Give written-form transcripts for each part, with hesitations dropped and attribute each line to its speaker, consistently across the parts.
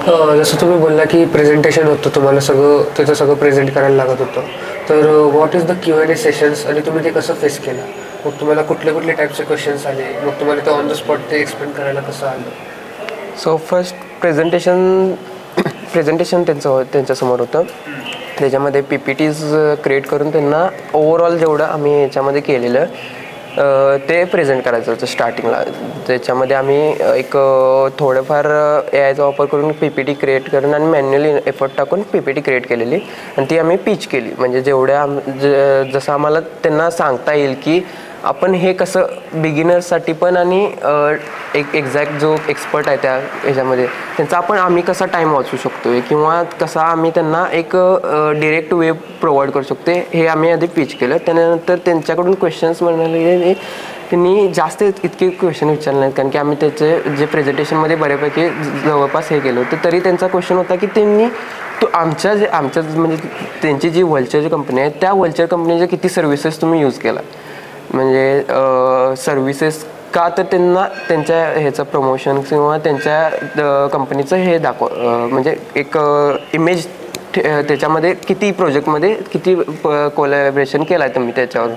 Speaker 1: जसं तुम्ही बोलला की प्रेझेंटेशन होतं, तुम्हाला त्याचं सगळं प्रेझेंट करायला लागत होतं. तर what is the Q&A sessions आणि तुम्ही ते कसं फेस केलं? मग तुम्हाला कुठले कुठले टाईपचे क्वेश्चन्स आले? मग तुम्हाला ते ऑन द स्पॉट ते एक्सप्लेन करायला कसं आलं?
Speaker 2: सो फर्स्ट प्रेझेंटेशन त्यांच्यासमोर होतं. त्याच्यामध्ये PPTs क्रिएट करून त्यांना ओव्हरऑल जेवढं आम्ही याच्यामध्ये केलेलं ते प्रेझेंट करायचं होतं स्टार्टिंगला. त्याच्यामध्ये आम्ही एक थोडंफार AIचा वापर करून PPT क्रिएट करून आणि मॅन्युअली एफर्ट टाकून PPT क्रिएट केलेली आणि ती आम्ही पिच केली. म्हणजे जसं आम्हाला त्यांना सांगता येईल की आपण हे कसं बिगिनर्ससाठी पण आणि एक एक्झॅक्ट जो एक्सपर्ट आहे त्या ह्याच्यामध्ये त्यांचा आम्ही कसा टाईम वाचू शकतो किंवा कसा आम्ही त्यांना एक डिरेक्ट वे प्रोव्हाइड करू शकतो हे आम्ही आधी पिच केलं. त्यानंतर त्यांच्याकडून क्वेश्चन्स म्हणाले त्यांनी जास्त इतके क्वेश्चन विचारले नाहीत, कारण की आम्ही त्याचे जे प्रेझेंटेशनमध्ये बऱ्यापैकी जवळपास हे केलं होतं. तरी त्यांचा क्वेश्चन होता की त्यांनी आमच्या म्हणजे त्यांची जी व्हल्चर कंपनी आहे त्या व्हल्चर कंपनीचे किती सर्व्हिसेस तुम्ही यूज केला, म्हणजे सर्व्हिसेस का, तर त्यांना त्यांच्या ह्याचं प्रमोशन किंवा त्यांच्या कंपनीचं हे म्हणजे एक इमेज त्याच्यामध्ये किती प्रोजेक्टमध्ये किती कोलॅबरेशन केलं आहे तुम्ही त्याच्यावर.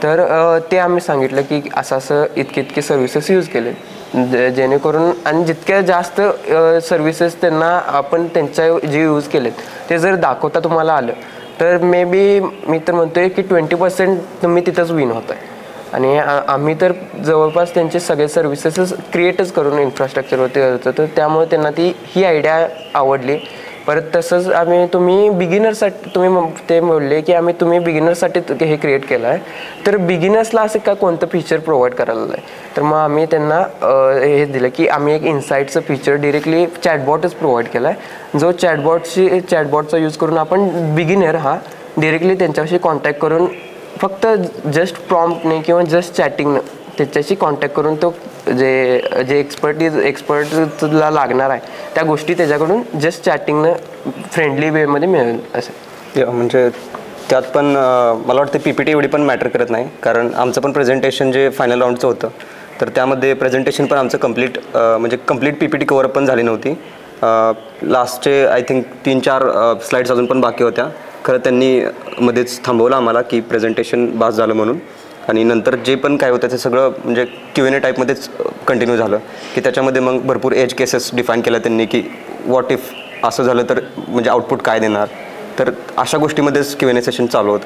Speaker 2: तर ते आम्ही सांगितलं की असं इतके सर्व्हिसेस यूज केले, जेणेकरून आणि जितक्या जास्त सर्व्हिसेस त्यांना आपण त्यांच्या जे यूज केलेत ते जर दाखवता तुम्हाला आलं तर मे बी मी तर म्हणतोय की 20% तुम्ही तिथंच विन होत आहे. आणि आम्ही तर जवळपास त्यांचे सगळे सर्व्हिसेस क्रिएटच करून इन्फ्रास्ट्रक्चरवरती करतो. तर त्यामुळे त्यांना ही आयडिया आवडली. परत तसंच तुम्ही बिगिनर्ससाठी ते बोलले की तुम्ही बिगिनर्ससाठी हे क्रिएट केलं आहे, तर बिगिनर्सला असं का कोणतं फीचर प्रोव्हाइड करायला आहे. तर मग आम्ही त्यांना हे दिलं की आम्ही एक इन्साईटचं फीचर डिरेक्टली चॅटबॉटच प्रोव्हाइड केला आहे, जो चॅटबॉटचा यूज करून आपण बिगिनर डिरेक्टली त्यांच्याशी कॉन्टॅक्ट करून फक्त जस्ट प्रॉम्प्टने किंवा जस्ट चॅटिंगनं त्याच्याशी कॉन्टॅक्ट करून तो जे एक्सपर्टला लागणार आहे त्या गोष्टी त्याच्याकडून जस्ट चॅटिंगनं फ्रेंडली वेमध्ये मिळेल असं.
Speaker 3: म्हणजे त्यात पण मला वाटतं PPT एवढी पण मॅटर करत नाही, कारण आमचं पण प्रेझेंटेशन जे फायनल राऊंडचं होतं तर त्यामध्ये प्रेझेंटेशन पण आमचं कंप्लीट PPT कवर पण झाली नव्हती. लास्टचे आय थिंक 3-4 स्लाईड्स अजून पण बाकी होत्या. खरं त्यांनी मध्येच थांबवलं आम्हाला की प्रेझेंटेशन बास झालं म्हणून, आणि नंतर जे पण काय होतं ते सगळं म्हणजे Q&A टाईपमध्येच कंटिन्यू झालं की त्याच्यामध्ये मग भरपूर एज केसेस डिफाईन केल्या त्यांनी की व्हॉट इफ असं झालं तर म्हणजे आउटपुट काय देणार. तर अशा गोष्टीमध्येच Q&A सेशन चालू होतं.